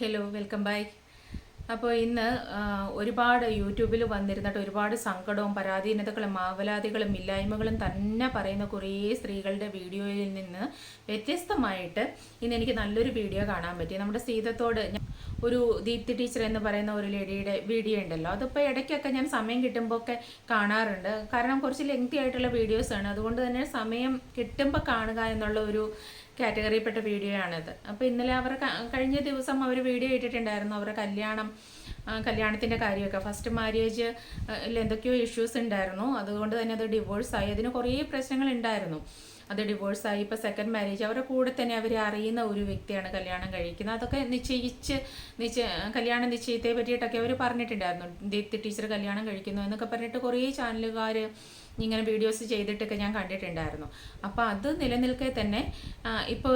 Hello welcome back. അപ്പോൾ ഇന്ന് ഒരുപാട് യൂട്യൂബിൽ വന്നിരുന്നിട്ട് ഒരുപാട് സങ്കടവും പരാധീനതകളും ആവലാതികളും ഇല്ലായ്മകളും തന്നെ പറയുന്ന കുറേ സ്ത്രീകളുടെ വീഡിയോയിൽ നിന്ന് വ്യത്യസ്തമായിട്ട് ഇന്ന് എനിക്ക് നല്ലൊരു വീഡിയോ കാണാൻ പറ്റി. നമ്മുടെ സീതത്തോട് ഒരു ദീപ്തി ടീച്ചർ എന്ന് പറയുന്ന ഒരു ലേഡിയുടെ വീഡിയോ ഉണ്ടല്ലോ, അതിപ്പോൾ ഇടയ്ക്കൊക്കെ ഞാൻ സമയം കിട്ടുമ്പോൾ ഒക്കെ കാണാറുണ്ട്. കാരണം കുറച്ച് ലെങ്തി ആയിട്ടുള്ള വീഡിയോസാണ്, അതുകൊണ്ട് തന്നെ സമയം കിട്ടുമ്പോൾ കാണുക എന്നുള്ള ഒരു കാറ്റഗറിയിൽപ്പെട്ട വീഡിയോ ആണിത്. അപ്പോൾ ഇന്നലെ അവർ കഴിഞ്ഞ ദിവസം അവർ വീഡിയോ ഇട്ടിട്ടുണ്ടായിരുന്നു. അവരുടെ കല്യാണത്തിൻ്റെ കാര്യമൊക്കെ, ഫസ്റ്റ് മാര്യേജ് എന്തൊക്കെയോ ഇഷ്യൂസ് ഉണ്ടായിരുന്നു, അതുകൊണ്ട് തന്നെ അത് ഡിവോഴ്സായി. അതിന് കുറേ പ്രശ്നങ്ങൾ ഉണ്ടായിരുന്നു. അത് ഡിവോഴ്സായി. ഇപ്പോൾ സെക്കൻഡ് മാരേജ്, അവരുടെ കൂടെ തന്നെ അവർ അറിയുന്ന ഒരു വ്യക്തിയാണ് കല്യാണം കഴിക്കുന്നത്. അതൊക്കെ കല്യാണ നിശ്ചയത്തെ പറ്റിയിട്ടൊക്കെ അവർ പറഞ്ഞിട്ടുണ്ടായിരുന്നു. ദീപ്തി ടീച്ചർ കല്യാണം കഴിക്കുന്നു എന്നൊക്കെ പറഞ്ഞിട്ട് കുറേ ചാനലുകാർ ഇങ്ങനെ വീഡിയോസ് ചെയ്തിട്ടൊക്കെ ഞാൻ കണ്ടിട്ടുണ്ടായിരുന്നു. അപ്പോൾ അത് നിലനിൽക്കെ തന്നെ ഇപ്പോൾ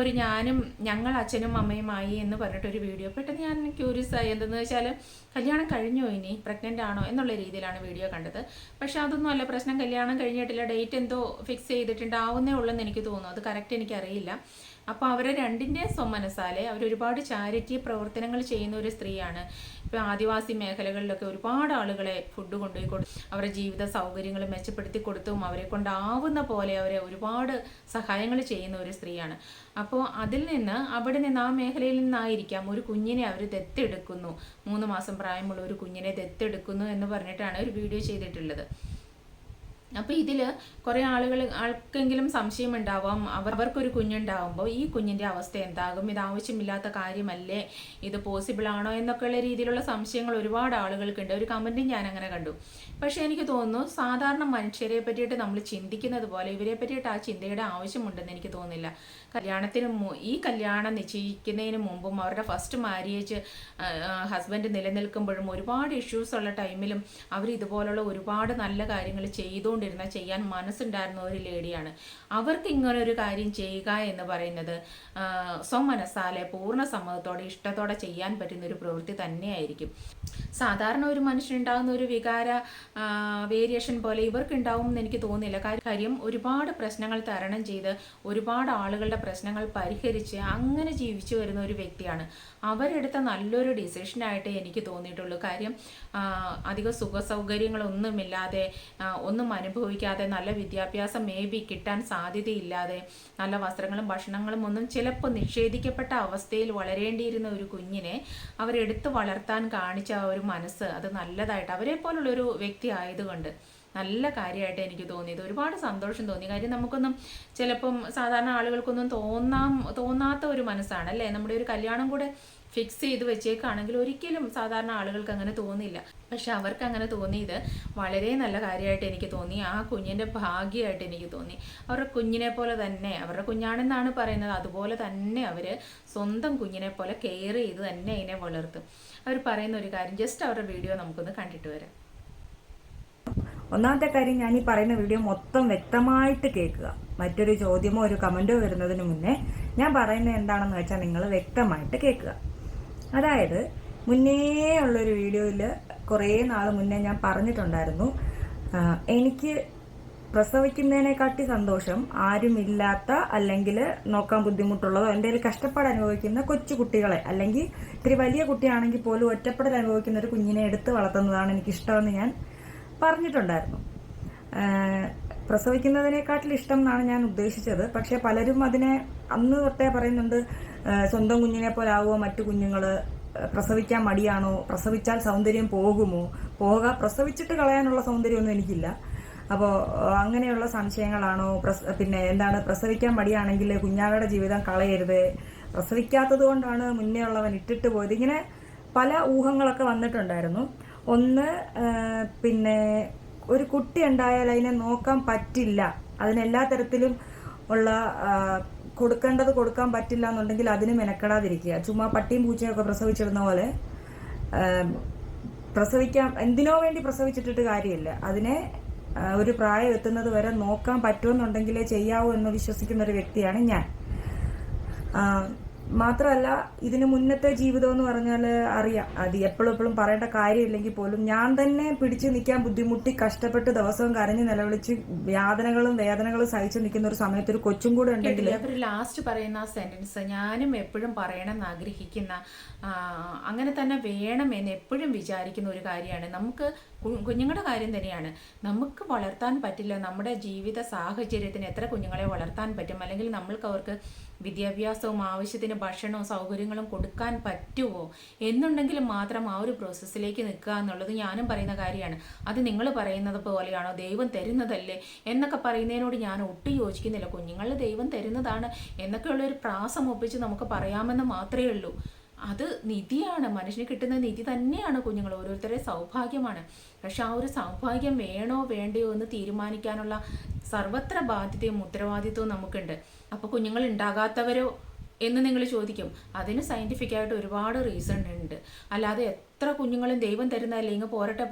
ഞങ്ങൾ അച്ഛനും അമ്മയുമായി എന്ന് പറഞ്ഞിട്ടൊരു വീഡിയോ പെട്ടെന്ന് ഞാൻ ക്യൂരിയസ് ആയി. എന്തെന്ന് വെച്ചാൽ കല്യാണം കഴിഞ്ഞോ, ഇനി പ്രഗ്നൻ്റ് ആണോ എന്നുള്ള രീതിയിലാണ് വീഡിയോ കണ്ടത്. പക്ഷെ അതൊന്നും അല്ല പ്രശ്നം. കല്യാണം കഴിഞ്ഞിട്ടില്ല, ഡേറ്റ് എന്തോ ഫിക്സ് ചെയ്തിട്ടുണ്ടാവുന്നേ ഉള്ളെന്ന് എനിക്ക് തോന്നുന്നു. അത് കറക്റ്റ് എനിക്കറിയില്ല. അപ്പോൾ അവരെ രണ്ടിൻ്റെ സ്വമനസാലെ അവരൊരുപാട് ചാരിറ്റി പ്രവർത്തനങ്ങൾ ചെയ്യുന്ന ഒരു സ്ത്രീയാണ്. ഇപ്പോൾ ആദിവാസി മേഖലകളിലൊക്കെ ഒരുപാട് ആളുകളെ ഫുഡ് കൊണ്ടുപോയി കൊടുത്തു, അവരുടെ ജീവിത സൗകര്യങ്ങൾ മെച്ചപ്പെടുത്തി കൊടുത്തും അവരെ കൊണ്ടാവുന്ന പോലെ അവരെ ഒരുപാട് സഹായങ്ങൾ ചെയ്യുന്ന ഒരു സ്ത്രീയാണ്. അപ്പോൾ അവിടെ നിന്ന് ആ മേഖലയിൽ നിന്നായിരിക്കാം ഒരു കുഞ്ഞിനെ അവർ ദത്തെടുക്കുന്നു, 3 മാസം പ്രായമുള്ള ഒരു കുഞ്ഞിനെ ദത്തെടുക്കുന്നു എന്ന് പറഞ്ഞിട്ടാണ് ഒരു വീഡിയോ ചെയ്തിട്ടുള്ളത്. അപ്പോൾ ഇതിൽ കുറേ ആൾക്കെങ്കിലും സംശയം ഉണ്ടാവാം, അവർക്കൊരു കുഞ്ഞുണ്ടാവുമ്പോൾ ഈ കുഞ്ഞിൻ്റെ അവസ്ഥ എന്താകും, ഇത് ആവശ്യമില്ലാത്ത കാര്യമല്ലേ, ഇത് പോസിബിൾ ആണോ എന്നൊക്കെയുള്ള രീതിയിലുള്ള സംശയങ്ങൾ ഒരുപാട് ആളുകൾക്കുണ്ട്. ഒരു കമൻറ്റും ഞാൻ അങ്ങനെ കണ്ടു. പക്ഷേ എനിക്ക് തോന്നുന്നു സാധാരണ മനുഷ്യരെ പറ്റിയിട്ട് നമ്മൾ ചിന്തിക്കുന്നത് പോലെ ഇവരെ പറ്റിയിട്ട് ആ ചിന്തയുടെ ആവശ്യമുണ്ടെന്ന് എനിക്ക് തോന്നുന്നില്ല. ഈ കല്യാണം നിശ്ചയിക്കുന്നതിന് മുമ്പും അവരുടെ ഫസ്റ്റ് മാര്യേജ് ഹസ്ബൻഡ് നിലനിൽക്കുമ്പോഴും ഒരുപാട് ഇഷ്യൂസ് ഉള്ള ടൈമിലും അവർ ഇതുപോലുള്ള ഒരുപാട് നല്ല കാര്യങ്ങൾ ചെയ്യാൻ മനസ്സുണ്ടായിരുന്ന ഒരു ലേഡിയാണ്. അവർക്ക് ഇങ്ങനെ ഒരു കാര്യം ചെയ്യുക എന്ന് പറയുന്നത് സ്വമനസാലെ പൂർണ്ണ സമ്മതത്തോടെ ഇഷ്ടത്തോടെ ചെയ്യാൻ പറ്റുന്ന ഒരു പ്രവൃത്തി തന്നെയായിരിക്കും. സാധാരണ ഒരു മനുഷ്യനുണ്ടാകുന്ന ഒരു വികാര വേരിയേഷൻ പോലെ ഇവർക്ക് ഉണ്ടാവും എന്ന് എനിക്ക് തോന്നുന്നില്ല. കാര്യം ഒരുപാട് പ്രശ്നങ്ങൾ തരണം ചെയ്ത് ഒരുപാട് ആളുകളുടെ പ്രശ്നങ്ങൾ പരിഹരിച്ച് അങ്ങനെ ജീവിച്ചു വരുന്ന ഒരു വ്യക്തിയാണ്. അവരെടുത്ത നല്ലൊരു ഡിസിഷനായിട്ട് എനിക്ക് തോന്നിയിട്ടുള്ളൂ. കാര്യം അധികം സുഖ സൗകര്യങ്ങളൊന്നുമില്ലാതെ, ഒന്നും അനുഭവിക്കാതെ, നല്ല വിദ്യാഭ്യാസം കിട്ടാൻ സാധ്യതയില്ലാതെ, നല്ല വസ്ത്രങ്ങളും ഭക്ഷണങ്ങളും ഒന്നും ചിലപ്പോൾ നിഷേധിക്കപ്പെട്ട അവസ്ഥയിൽ വളരേണ്ടിയിരുന്ന ഒരു കുഞ്ഞിനെ അവരെടുത്ത് വളർത്താൻ കാണിച്ച ഒരു മനസ്സ്, അത് നല്ലതായിട്ട് അവരെ പോലുള്ളൊരു വ്യക്തി ആയതുകൊണ്ട് നല്ല കാര്യമായിട്ട് എനിക്ക് തോന്നിയത്. ഒരുപാട് സന്തോഷം തോന്നി. കാര്യം നമുക്കൊന്നും ചിലപ്പം സാധാരണ ആളുകൾക്കൊന്നും തോന്നാത്ത ഒരു മനസ്സാണ് അല്ലേ. നമ്മുടെ ഒരു കല്യാണം കൂടെ ഫിക്സ് ചെയ്ത് വെച്ചേക്കാണെങ്കിൽ ഒരിക്കലും സാധാരണ ആളുകൾക്ക് അങ്ങനെ തോന്നില്ല. പക്ഷെ അവർക്ക് അങ്ങനെ തോന്നിയത് വളരെ നല്ല കാര്യമായിട്ട് എനിക്ക് തോന്നി. ആ കുഞ്ഞിൻ്റെ ഭാഗ്യമായിട്ട് എനിക്ക് തോന്നി. അവരുടെ കുഞ്ഞിനെ പോലെ തന്നെ, അവരുടെ കുഞ്ഞാണെന്നാണ് പറയുന്നത്, അതുപോലെ തന്നെ അവർ സ്വന്തം കുഞ്ഞിനെ പോലെ കെയർ ചെയ്ത് തന്നെ അതിനെ വളർത്തും. അവർ പറയുന്ന ഒരു കാര്യം, ജസ്റ്റ് അവരുടെ വീഡിയോ നമുക്കൊന്ന് കണ്ടിട്ട് വരാം. ഒന്നാമത്തെ കാര്യം, ഞാൻ ഈ പറയുന്ന വീഡിയോ മൊത്തം വ്യക്തമായിട്ട് കേൾക്കുക. മറ്റൊരു ചോദ്യമോ ഒരു കമന്റോ വരുന്നതിന് മുന്നേ ഞാൻ പറയുന്നത് എന്താണെന്ന് വെച്ചാൽ നിങ്ങൾ വ്യക്തമായിട്ട് കേൾക്കുക. അതായത് മുന്നേ ഉള്ളൊരു വീഡിയോയിൽ കുറേ നാൾ മുന്നേ ഞാൻ പറഞ്ഞിട്ടുണ്ടായിരുന്നു, എനിക്ക് പ്രസവിക്കുന്നതിനെക്കാട്ടി സന്തോഷം ആരുമില്ലാത്ത അല്ലെങ്കിൽ നോക്കാൻ ബുദ്ധിമുട്ടുള്ളതോ എന്തെങ്കിലും കഷ്ടപ്പാട് അനുഭവിക്കുന്ന കൊച്ചു കുട്ടികളെ, അല്ലെങ്കിൽ ഇത്തിരി വലിയ കുട്ടിയാണെങ്കിൽ പോലും ഒറ്റപ്പെടൽ അനുഭവിക്കുന്ന ഒരു കുഞ്ഞിനെ എടുത്ത് വളർത്തുന്നതാണ് എനിക്കിഷ്ടമെന്ന് ഞാൻ പറഞ്ഞിട്ടുണ്ടായിരുന്നു. പ്രസവിക്കുന്നതിനെക്കാട്ടിൽ ഇഷ്ടം എന്നാണ് ഞാൻ ഉദ്ദേശിച്ചത്. പക്ഷെ പലരും അതിനെ അന്ന് തൊട്ടേ പറയുന്നുണ്ട്, സ്വന്തം കുഞ്ഞിനെ പോലെ ആവുമോ മറ്റു കുഞ്ഞുങ്ങൾ, പ്രസവിക്കാൻ മടിയാണോ, പ്രസവിച്ചാൽ സൗന്ദര്യം പോകുമോ, പ്രസവിച്ചിട്ട് കളയാനുള്ള സൗന്ദര്യമൊന്നും എനിക്കില്ല. അപ്പോൾ അങ്ങനെയുള്ള സംശയങ്ങളാണോ, പിന്നെ എന്താണ് പ്രസവിക്കാൻ മടിയാണെങ്കിൽ കുഞ്ഞാവയുടെ ജീവിതം കളയരുത്, പ്രസവിക്കാത്തത് കൊണ്ടാണ് മുന്നേ ഉള്ളവൻ ഇട്ടിട്ട് പോയത്, ഇങ്ങനെ പല ഊഹങ്ങളൊക്കെ വന്നിട്ടുണ്ടായിരുന്നു. ഒന്ന്, പിന്നെ ഒരു കുട്ടി ഉണ്ടായാൽ അതിനെ നോക്കാൻ പറ്റില്ല, അതിനെല്ലാ തരത്തിലും ഉള്ള കൊടുക്കേണ്ടത് കൊടുക്കാൻ പറ്റില്ല എന്നുണ്ടെങ്കിൽ അതിന് മെനക്കെടാതിരിക്കുക. ചുമ്മാ പട്ടിയും പൂച്ചയൊക്കെ പ്രസവിച്ചിടുന്ന പോലെ എന്തിനോ വേണ്ടി പ്രസവിച്ചിട്ടിട്ട് കാര്യമില്ല. അതിനെ ഒരു പ്രായം എത്തുന്നത് വരെ നോക്കാൻ പറ്റുമെന്നുണ്ടെങ്കിലേ ചെയ്യാവൂ എന്ന് വിശ്വസിക്കുന്ന ഒരു വ്യക്തിയാണ് ഞാൻ. മാത്രമല്ല ഇതിന് മുന്നത്തെ ജീവിതം എന്ന് പറഞ്ഞാൽ അറിയാം, അത് എപ്പോഴും പറയേണ്ട കാര്യമില്ലെങ്കിൽ പോലും ഞാൻ തന്നെ പിടിച്ചു നിൽക്കാൻ ബുദ്ധിമുട്ടി കഷ്ടപ്പെട്ട് ദിവസവും കരഞ്ഞു നിലവിളിച്ച് വേദനകളും സഹിച്ചു നിൽക്കുന്ന ഒരു സമയത്ത് ഒരു കൊച്ചും കൂടെ ഉണ്ടെങ്കിൽ അവർ ലാസ്റ്റ് പറയുന്ന ആ സെന്റൻസ് ഞാനും എപ്പോഴും പറയണം എന്ന് ആഗ്രഹിക്കുന്ന, അങ്ങനെ തന്നെ വേണമെന്ന് എപ്പോഴും വിചാരിക്കുന്ന ഒരു കാര്യമാണ്. നമുക്ക് കുഞ്ഞുങ്ങളുടെ കാര്യം തന്നെയാണ്. നമുക്ക് വളർത്താൻ പറ്റില്ല, നമ്മുടെ ജീവിത സാഹചര്യത്തിന് എത്ര കുഞ്ഞുങ്ങളെ വളർത്താൻ പറ്റും, അല്ലെങ്കിൽ നമ്മൾക്ക് അവർക്ക് വിദ്യാഭ്യാസവും ആവശ്യത്തിന് ഭക്ഷണവും സൗകര്യങ്ങളും കൊടുക്കാൻ പറ്റുമോ എന്നുണ്ടെങ്കിൽ മാത്രം ആ ഒരു പ്രോസസ്സിലേക്ക് നിൽക്കുക എന്നുള്ളത് ഞാനും പറയുന്ന കാര്യമാണ്. അത് നിങ്ങൾ പറയുന്നത് പോലെയാണോ, ദൈവം തരുന്നതല്ലേ എന്നൊക്കെ പറയുന്നതിനോട് ഞാൻ ഒട്ടും യോജിക്കുന്നില്ല. കുഞ്ഞുങ്ങൾ ദൈവം തരുന്നതാണ് എന്നൊക്കെയുള്ളൊരു പ്രാസം ഒപ്പിച്ച് നമുക്ക് പറയാമെന്ന് മാത്രമേ ഉള്ളൂ. അത് നിധിയാണ്, മനുഷ്യന് കിട്ടുന്ന നിധി തന്നെയാണ് കുഞ്ഞുങ്ങൾ, ഓരോരുത്തരുടെ സൗഭാഗ്യമാണ്. പക്ഷെ ആ ഒരു സൗഭാഗ്യം വേണോ വേണ്ടയോ എന്ന് തീരുമാനിക്കാനുള്ള സർവത്ര ബാധ്യതയും ഉത്തരവാദിത്വവും നമുക്കുണ്ട്. അപ്പോൾ കുഞ്ഞുങ്ങൾ ഉണ്ടാകാത്തവരോ എന്ന് നിങ്ങൾ ചോദിക്കും. അതിന് സയൻറ്റിഫിക്കായിട്ട് ഒരുപാട് റീസൺ ഉണ്ട്. അല്ലാതെ എത്ര കുഞ്ഞുങ്ങളും ദൈവം തരുന്നതല്ലേ, ഇങ്ങ് പോരട്ടെ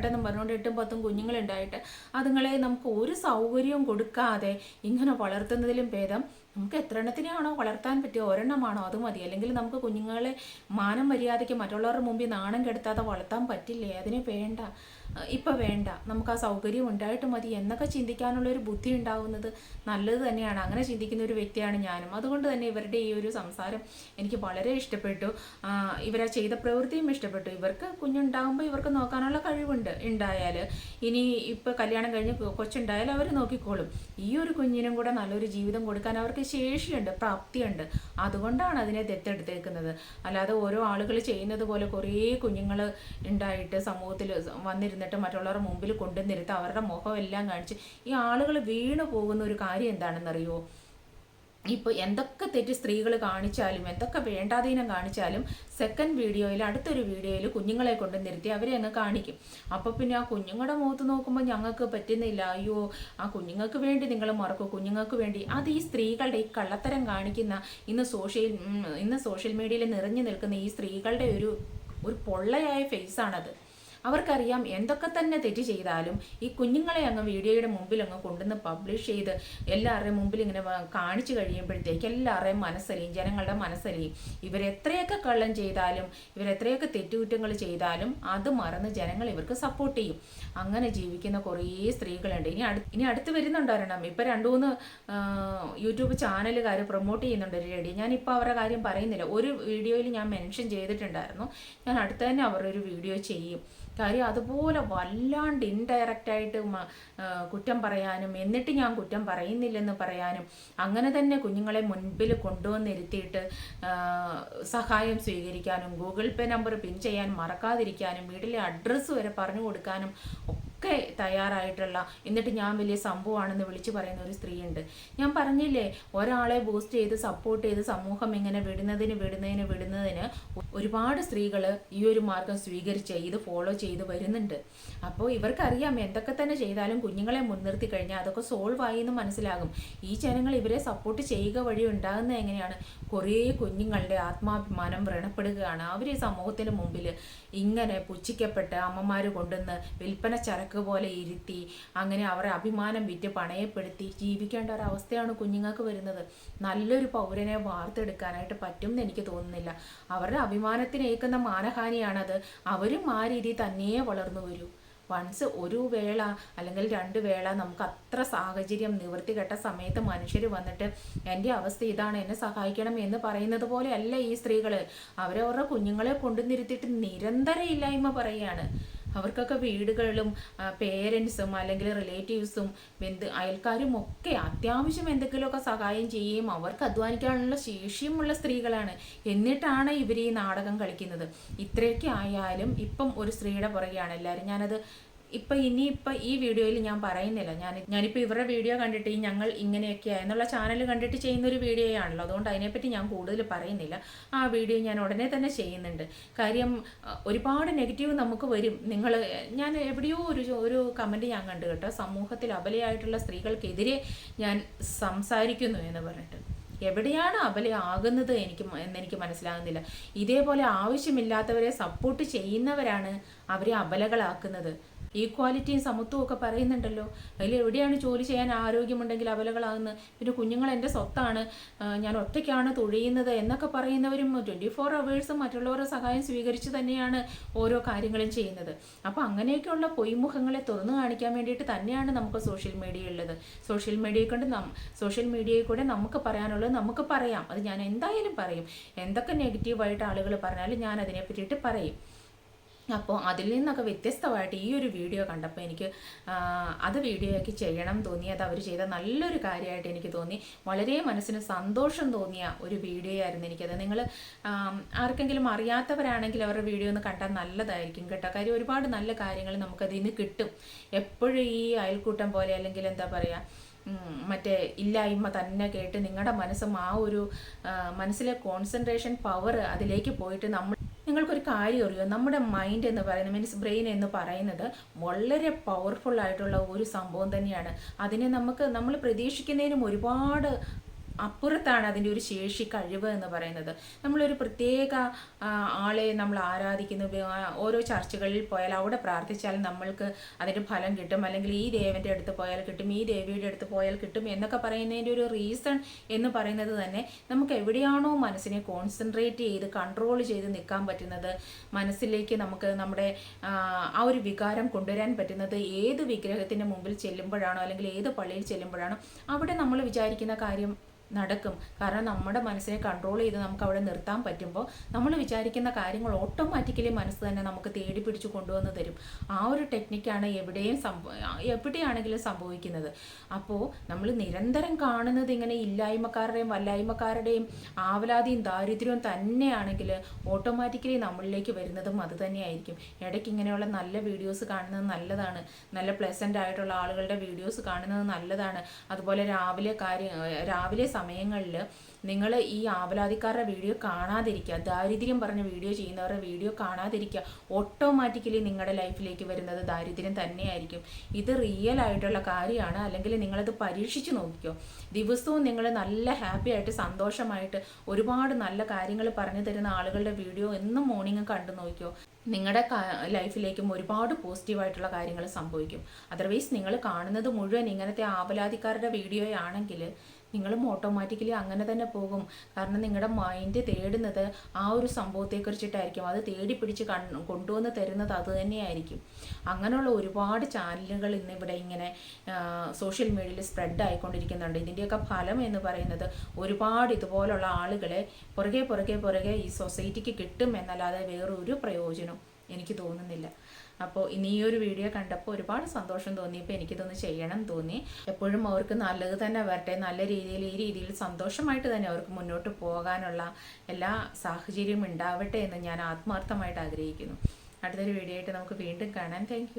എന്നും പറഞ്ഞുകൊണ്ട് 8ഉം 10ഉം കുഞ്ഞുങ്ങളുണ്ടായിട്ട് അതുങ്ങളെ നമുക്ക് ഒരു സൗകര്യവും കൊടുക്കാതെ ഇങ്ങനെ വളർത്തുന്നതിലും ഭേദം നമുക്ക് എത്ര എണ്ണത്തിനെയാണോ വളർത്താൻ പറ്റുക, ഒരെണ്ണമാണോ അത് മതി. അല്ലെങ്കിൽ നമുക്ക് കുഞ്ഞുങ്ങളെ മാനം മര്യാദയ്ക്ക് മറ്റുള്ളവരുടെ മുമ്പിൽ നാണം കെടുത്താതെ വളർത്താൻ പറ്റില്ലേ, അതിനെ വേണ്ട, ഇപ്പം വേണ്ട, നമുക്ക് ആ സൗകര്യം ഉണ്ടായിട്ട് മതി എന്നൊക്കെ ചിന്തിക്കാനുള്ളൊരു ബുദ്ധി ഉണ്ടാവുന്നത് നല്ലത് തന്നെയാണ്. അങ്ങനെ ചിന്തിക്കുന്ന ഒരു വ്യക്തിയാണ് ഞാനും. അതുകൊണ്ട് തന്നെ ഇവരുടെ ഈ ഒരു സംസാരം എനിക്ക് വളരെ ഇഷ്ടപ്പെട്ടു. ഇവരാ ചെയ്ത പ്രവൃത്തിയും ഇഷ്ടപ്പെട്ടു. ഇവർക്ക് കുഞ്ഞുണ്ടാകുമ്പോൾ ഇവർക്ക് നോക്കാനുള്ള കഴിവുണ്ട്. ഉണ്ടായാൽ ഇനി ഇപ്പോൾ കല്യാണം കഴിഞ്ഞ് കൊച്ചുണ്ടായാൽ അവർ നോക്കിക്കോളും. ഈ ഒരു കുഞ്ഞിനും കൂടെ നല്ലൊരു ജീവിതം കൊടുക്കാൻ അവർക്ക് ശേഷിയുണ്ട്, പ്രാപ്തിയുണ്ട്. അതുകൊണ്ടാണ് അതിനെ ദത്തെടുത്തേക്കുന്നത്. അല്ലാതെ ഓരോ ആളുകൾ ചെയ്യുന്നത് പോലെ കുറേ കുഞ്ഞുങ്ങൾ ഉണ്ടായിട്ട് സമൂഹത്തിൽ വന്നിരുന്നിട്ട് മറ്റുള്ളവരുടെ മുമ്പിൽ കൊണ്ടുവന്നിരുത്ത് അവരുടെ മുഖം എല്ലാം കാണിച്ച് ഈ ആളുകൾ വീണു പോകുന്ന ഒരു കാര്യം എന്താണെന്നറിയോ? ഇപ്പോൾ എന്തൊക്കെ തെറ്റ് സ്ത്രീകൾ കാണിച്ചാലും എന്തൊക്കെ വേണ്ടാതീനം കാണിച്ചാലും സെക്കൻഡ് വീഡിയോയിൽ അടുത്തൊരു വീഡിയോയിൽ കുഞ്ഞുങ്ങളെ കൊണ്ട് നിർത്തി അവരെ അങ്ങ് കാണിക്കും. അപ്പോൾ പിന്നെ ആ കുഞ്ഞുങ്ങളുടെ മുഖത്ത് നോക്കുമ്പോൾ ഞങ്ങൾക്ക് പറ്റുന്നില്ല, അയ്യോ ആ കുഞ്ഞുങ്ങൾക്ക് വേണ്ടി നിങ്ങൾ മറക്കൂ, കുഞ്ഞുങ്ങൾക്ക് വേണ്ടി. അത് ഈ സ്ത്രീകളുടെ ഈ കള്ളത്തരം കാണിക്കുന്ന ഇന്ന് സോഷ്യൽ മീഡിയയിൽ നിറഞ്ഞു നിൽക്കുന്ന ഈ സ്ത്രീകളുടെ ഒരു പൊള്ളയായ ഫേസാണത്. അവർക്കറിയാം എന്തൊക്കെ തന്നെ തെറ്റ് ചെയ്താലും ഈ കുഞ്ഞുങ്ങളെ അങ്ങ് വീഡിയോയുടെ മുമ്പിൽ അങ്ങ് കൊണ്ടുവന്ന് പബ്ലിഷ് ചെയ്ത് എല്ലാവരുടെയും മുമ്പിൽ ഇങ്ങനെ കാണിച്ചു കഴിയുമ്പോഴത്തേക്ക് എല്ലാവരുടെയും മനസ്സലിയും, ജനങ്ങളുടെ മനസ്സലിയും. ഇവരെത്രയൊക്കെ കള്ളം ചെയ്താലും ഇവരെത്രയൊക്കെ തെറ്റുകുറ്റങ്ങൾ ചെയ്താലും അത് മറന്ന് ജനങ്ങൾ ഇവർക്ക് സപ്പോർട്ട് ചെയ്യും. അങ്ങനെ ജീവിക്കുന്ന കുറേ സ്ത്രീകളുണ്ട്. ഇനി അടുത്ത് വരുന്നുണ്ട് ഒരെണ്ണം. ഇപ്പം 2-3 യൂട്യൂബ് ചാനലുകാർ പ്രൊമോട്ട് ചെയ്യുന്നുണ്ട് ഒരു ലേഡി. ഞാനിപ്പോൾ അവരുടെ കാര്യം പറയുന്നില്ല. ഒരു വീഡിയോയിൽ ഞാൻ മെൻഷൻ ചെയ്തിട്ടുണ്ടായിരുന്നു. ഞാൻ അടുത്ത് തന്നെ അവരുടെ ഒരു വീഡിയോ ചെയ്യും. കാര്യം അതുപോലെ വല്ലാണ്ട് ഇൻഡയറക്റ്റായിട്ട് കുറ്റം പറയാനും എന്നിട്ട് ഞാൻ കുറ്റം പറയുന്നില്ലെന്ന് പറയാനും അങ്ങനെ തന്നെ കുഞ്ഞുങ്ങളെ മുൻപിൽ കൊണ്ടുവന്നിരുത്തിയിട്ട് സഹായം സ്വീകരിക്കാനും ഗൂഗിൾ പേ നമ്പർ പിൻ ചെയ്യാൻ മറക്കാതിരിക്കാനും വീട്ടിലെ അഡ്രസ്സ് വരെ പറഞ്ഞു കൊടുക്കാനും ഒക്കെ തയ്യാറായിട്ടുള്ള, എന്നിട്ട് ഞാൻ വലിയ സംഭവമാണെന്ന് വിളിച്ചു പറയുന്ന ഒരു സ്ത്രീയുണ്ട്. ഞാൻ പറഞ്ഞില്ലേ, ഒരാളെ ബൂസ്റ്റ് ചെയ്ത് സപ്പോർട്ട് ചെയ്ത് സമൂഹം ഇങ്ങനെ വിടുന്നതിന് ഒരുപാട് സ്ത്രീകൾ ഈ ഒരു മാർഗം സ്വീകരിച്ച് ഇത് ഫോളോ ചെയ്ത് വരുന്നുണ്ട്. അപ്പോൾ ഇവർക്കറിയാം എന്തൊക്കെ തന്നെ ചെയ്താലും കുഞ്ഞുങ്ങളെ മുൻനിർത്തി കഴിഞ്ഞാൽ അതൊക്കെ സോൾവ് ആയി എന്ന് മനസ്സിലാകും. ഈ ജനങ്ങൾ ഇവരെ സപ്പോർട്ട് ചെയ്യുക വഴി ഉണ്ടാകുന്നത് എങ്ങനെയാണ്? കുറേ കുഞ്ഞുങ്ങളുടെ ആത്മാഭിമാനം വ്രണപ്പെടുകയാണ്. അവർ ഈ സമൂഹത്തിന് മുമ്പിൽ ഇങ്ങനെ പുച്ഛിക്കപ്പെട്ട് അമ്മമാർ കൊണ്ടുവന്ന് വിൽപ്പന ചരക്ക് പോലെ ഇരുത്തി അങ്ങനെ അവരെ അഭിമാനം വിറ്റ് പണയപ്പെടുത്തി ജീവിക്കേണ്ട ഒരവസ്ഥയാണ് കുഞ്ഞുങ്ങൾക്ക് വരുന്നത്. നല്ലൊരു പൗരനെ വാർത്തെടുക്കാനായിട്ട് പറ്റും എന്ന് എനിക്ക് തോന്നുന്നില്ല. അവരുടെ അഭിമാനത്തിന് ഏൽക്കുന്ന മാനഹാനിയാണത്. അവരും ആ രീതിയിൽ തന്നെയേ വളർന്നു വരൂ. വൺസ് ഒരു വേള അല്ലെങ്കിൽ 2 വേള നമുക്ക് അത്ര സാഹചര്യം നിവൃത്തികെട്ട സമയത്ത് മനുഷ്യർ വന്നിട്ട് എൻ്റെ അവസ്ഥ ഇതാണ്, എന്നെ സഹായിക്കണം എന്ന് പറയുന്നത് പോലെ അല്ല ഈ സ്ത്രീകൾ. അവരവരുടെ കുഞ്ഞുങ്ങളെ കൊണ്ടുനിരുത്തിയിട്ട് നിരന്തര ഇല്ലായ്മ പറയുകയാണ്. അവർക്കൊക്കെ വീടുകളിലും പേരൻസും അല്ലെങ്കിൽ റിലേറ്റീവ്സും അയൽക്കാരും ഒക്കെ അത്യാവശ്യം എന്തെങ്കിലുമൊക്കെ സഹായം ചെയ്യുകയും അവർക്ക് അധ്വാനിക്കാനുള്ള ശേഷിയുമുള്ള സ്ത്രീകളാണ്. എന്നിട്ടാണ് ഇവർ ഈ നാടകം കളിക്കുന്നത്. ഇത്രയൊക്കെ ആയാലും ഇപ്പം ഒരു സ്ത്രീയുടെ പുറകെയാണ് എല്ലാവരും. ഞാനത് ഇനിയിപ്പോൾ ഈ വീഡിയോയിൽ ഞാൻ പറയുന്നില്ല. ഞാനിപ്പോൾ ഇവരുടെ വീഡിയോ കണ്ടിട്ട് ഈ ഞങ്ങൾ ഇങ്ങനെയൊക്കെയാണ് എന്നുള്ള ചാനൽ കണ്ടിട്ട് ചെയ്യുന്നൊരു വീഡിയോയാണല്ലോ. അതുകൊണ്ട് അതിനെപ്പറ്റി ഞാൻ കൂടുതൽ പറയുന്നില്ല. ആ വീഡിയോ ഞാൻ ഉടനെ തന്നെ ചെയ്യുന്നുണ്ട്. കാര്യം ഒരുപാട് നെഗറ്റീവ് നമുക്ക് വരും. ഞാൻ എവിടെയോ ഒരു കമൻറ്റ് ഞാൻ കണ്ടു കേട്ടോ, സമൂഹത്തിൽ അബലയായിട്ടുള്ള സ്ത്രീകൾക്കെതിരെ ഞാൻ സംസാരിക്കുന്നു എന്ന് പറഞ്ഞിട്ട്. എവിടെയാണ് അബലയാകുന്നത് എന്നെനിക്ക് മനസ്സിലാകുന്നില്ല. ഇതേപോലെ ആവശ്യമില്ലാത്തവരെ സപ്പോർട്ട് ചെയ്യുന്നവരാണ് അവരെ അബലകളാക്കുന്നത്. ഈക്വാലിറ്റിയും സമത്വവും ഒക്കെ പറയുന്നുണ്ടല്ലോ. അതിൽ എവിടെയാണ് ജോലി ചെയ്യാൻ ആരോഗ്യമുണ്ടെങ്കിൽ അവലകളാകുന്നത്? പിന്നെ കുഞ്ഞുങ്ങൾ എൻ്റെ സ്വത്താണ്, ഞാൻ ഒറ്റയ്ക്കാണ് തുഴയുന്നത് എന്നൊക്കെ പറയുന്നവരും 24 hours മറ്റുള്ളവരുടെ സഹായം സ്വീകരിച്ച് തന്നെയാണ് ഓരോ കാര്യങ്ങളും ചെയ്യുന്നത്. അപ്പോൾ അങ്ങനെയൊക്കെയുള്ള പൊയ്മുഖങ്ങളെ തുറന്നു കാണിക്കാൻ വേണ്ടിയിട്ട് തന്നെയാണ് നമുക്ക് സോഷ്യൽ മീഡിയ ഉള്ളത്. സോഷ്യൽ മീഡിയയിൽ കൂടെ നമുക്ക് പറയാനുള്ളത് നമുക്ക് പറയാം. അത് ഞാൻ എന്തായാലും പറയും. എന്തൊക്കെ നെഗറ്റീവായിട്ട് ആളുകൾ പറഞ്ഞാലും ഞാൻ അതിനെ പറ്റിയിട്ട് പറയും. അപ്പോൾ അതിൽ നിന്നൊക്കെ വ്യത്യസ്തമായിട്ട് ഈ ഒരു വീഡിയോ കണ്ടപ്പോൾ എനിക്ക് അത് വീഡിയോയ്ക്ക് ചെയ്യണം തോന്നി. അത് അവർ ചെയ്ത നല്ലൊരു കാര്യമായിട്ട് എനിക്ക് തോന്നി. വളരെ മനസ്സിന് സന്തോഷം തോന്നിയ ഒരു വീഡിയോ ആയിരുന്നു എനിക്കത്. നിങ്ങൾ ആർക്കെങ്കിലും അറിയാത്തവരാണെങ്കിൽ അവരുടെ വീഡിയോ ഒന്ന് കണ്ടാൽ നല്ലതായിരിക്കും കേട്ടോ. കാര്യം ഒരുപാട് നല്ല കാര്യങ്ങൾ നമുക്കതിൽ നിന്ന് കിട്ടും. എപ്പോഴും ഈ അയൽക്കൂട്ടം പോലെ അല്ലെങ്കിൽ എന്താ പറയുക, മറ്റേ ഇല്ലായ്മ തന്നെ കേട്ട് നിങ്ങളുടെ മനസ്സും ആ ഒരു മനസ്സിലെ കോൺസെൻട്രേഷൻ പവർ അതിലേക്ക് പോയിട്ട് നിങ്ങൾക്കൊരു കാര്യം അറിയോ, നമ്മുടെ മൈൻഡ് എന്ന് പറയുന്നത്, മീൻസ് ബ്രെയിൻ എന്ന് പറയുന്നത് വളരെ പവർഫുൾ ആയിട്ടുള്ള ഒരു സംഭവം തന്നെയാണ്. അതിനെ നമ്മൾ പ്രതീക്ഷിക്കുന്നതിനും ഒരുപാട് അപ്പുറത്താണ് അതിൻ്റെ ഒരു ശേഷി, കഴിവ് എന്ന് പറയുന്നത്. നമ്മളൊരു പ്രത്യേക ആളെ നമ്മൾ ആരാധിക്കുന്നു, ഓരോ ചർച്ചുകളിൽ പോയാൽ അവിടെ പ്രാർത്ഥിച്ചാൽ നമ്മൾക്ക് അതിൻ്റെ ഫലം കിട്ടും, അല്ലെങ്കിൽ ഈ ദേവൻ്റെ അടുത്ത് പോയാൽ കിട്ടും, ഈ ദേവിയുടെ അടുത്ത് പോയാൽ കിട്ടും എന്നൊക്കെ പറയുന്നതിൻ്റെ ഒരു റീസൺ എന്ന് പറയുന്നത് തന്നെ നമുക്ക് എവിടെയാണോ മനസ്സിനെ കോൺസെൻട്രേറ്റ് ചെയ്ത് കൺട്രോൾ ചെയ്ത് നിൽക്കാൻ പറ്റുന്നത്, മനസ്സിലേക്ക് നമുക്ക് നമ്മുടെ ആ ഒരു വികാരം കൊണ്ടുവരാൻ പറ്റുന്നത് ഏത് വിഗ്രഹത്തിൻ്റെ മുമ്പിൽ ചെല്ലുമ്പോഴാണോ അല്ലെങ്കിൽ ഏത് പള്ളിയിൽ ചെല്ലുമ്പോഴാണോ അവിടെ നമ്മൾ വിചാരിക്കുന്ന കാര്യം നടക്കും. കാരണം നമ്മുടെ മനസ്സിനെ കൺട്രോൾ ചെയ്ത് നമുക്ക് അവിടെ നിർത്താൻ പറ്റുമ്പോൾ നമ്മൾ വിചാരിക്കുന്ന കാര്യങ്ങൾ ഓട്ടോമാറ്റിക്കലി മനസ്സ് തന്നെ നമുക്ക് തേടി പിടിച്ച് കൊണ്ടുവന്ന് തരും. ആ ഒരു ടെക്നിക്കാണ് എവിടെയാണെങ്കിലും സംഭവിക്കുന്നത്. അപ്പോൾ നമ്മൾ നിരന്തരം കാണുന്നത് ഇങ്ങനെ ഇല്ലായ്മക്കാരുടെയും വല്ലായ്മക്കാരുടെയും ആവലാതിയും ദാരിദ്ര്യവും തന്നെയാണെങ്കിൽ ഓട്ടോമാറ്റിക്കലി നമ്മളിലേക്ക് വരുന്നതും അത് തന്നെയായിരിക്കും. ഇടയ്ക്ക് ഇങ്ങനെയുള്ള നല്ല വീഡിയോസ് കാണുന്നത് നല്ലതാണ്. നല്ല പ്ലസൻ്റ് ആയിട്ടുള്ള ആളുകളുടെ വീഡിയോസ് കാണുന്നത് നല്ലതാണ്. അതുപോലെ രാവിലെ സമയങ്ങളിൽ നിങ്ങൾ ഈ ആവലാതിക്കാരുടെ വീഡിയോ കാണാതിരിക്കുക, ദാരിദ്ര്യം പറഞ്ഞ വീഡിയോ ചെയ്യുന്നവരുടെ വീഡിയോ കാണാതിരിക്കുക. ഓട്ടോമാറ്റിക്കലി നിങ്ങളുടെ ലൈഫിലേക്ക് വരുന്നത് ദാരിദ്ര്യം തന്നെയായിരിക്കും. ഇത് റിയൽ ആയിട്ടുള്ള കാര്യമാണ്. അല്ലെങ്കിൽ നിങ്ങളത് പരീക്ഷിച്ച് നോക്കിക്കോ. ദിവസവും നിങ്ങൾ നല്ല ഹാപ്പി ആയിട്ട് സന്തോഷമായിട്ട് ഒരുപാട് നല്ല കാര്യങ്ങൾ പറഞ്ഞു തരുന്ന ആളുകളുടെ വീഡിയോ എന്നും മോർണിംഗ് കണ്ടു നോക്കിക്കോ. നിങ്ങളുടെ ലൈഫിലേക്കും ഒരുപാട് പോസിറ്റീവായിട്ടുള്ള കാര്യങ്ങൾ സംഭവിക്കും. അതർവൈസ് നിങ്ങൾ കാണുന്നത് മുഴുവൻ ഇങ്ങനത്തെ ആവലാതിക്കാരുടെ വീഡിയോ ആണെങ്കിൽ നിങ്ങളും ഓട്ടോമാറ്റിക്കലി അങ്ങനെ തന്നെ പോകും. കാരണം നിങ്ങളുടെ മൈൻഡ് തേടുന്നത് ആ ഒരു സംഭവത്തെക്കുറിച്ചിട്ടായിരിക്കും. അത് തേടി പിടിച്ച് കൊണ്ടുവന്ന് തരുന്നത് അത് തന്നെയായിരിക്കും. അങ്ങനെയുള്ള ഒരുപാട് ചാനലുകൾ ഇന്നിവിടെ ഇങ്ങനെ സോഷ്യൽ മീഡിയയിൽ സ്പ്രെഡ് ആയിക്കൊണ്ടിരിക്കുന്നുണ്ട്. ഇതിൻ്റെയൊക്കെ ഫലം എന്ന് പറയുന്നത് ഒരുപാട് ഇതുപോലുള്ള ആളുകളെ പുറകെ ഈ സൊസൈറ്റിക്ക് കിട്ടും എന്നല്ലാതെ വേറൊരു പ്രയോജനം എനിക്ക് തോന്നുന്നില്ല. അപ്പോൾ ഇനി ഈ ഒരു വീഡിയോ കണ്ടപ്പോൾ ഒരുപാട് സന്തോഷം തോന്നിയപ്പോൾ എനിക്കിതൊന്ന് ചെയ്യണം തോന്നി. എപ്പോഴും അവർക്ക് നല്ലത് തന്നെ വരട്ടെ, നല്ല രീതിയിൽ ഈ രീതിയിൽ സന്തോഷമായിട്ട് തന്നെ അവർക്ക് മുന്നോട്ട് പോകാനുള്ള എല്ലാ സാഹചര്യവും ഉണ്ടാവട്ടെ എന്ന് ഞാൻ ആത്മാർത്ഥമായിട്ട് ആഗ്രഹിക്കുന്നു. അടുത്തൊരു വീഡിയോ ആയിട്ട് നമുക്ക് വീണ്ടും കാണാം. താങ്ക്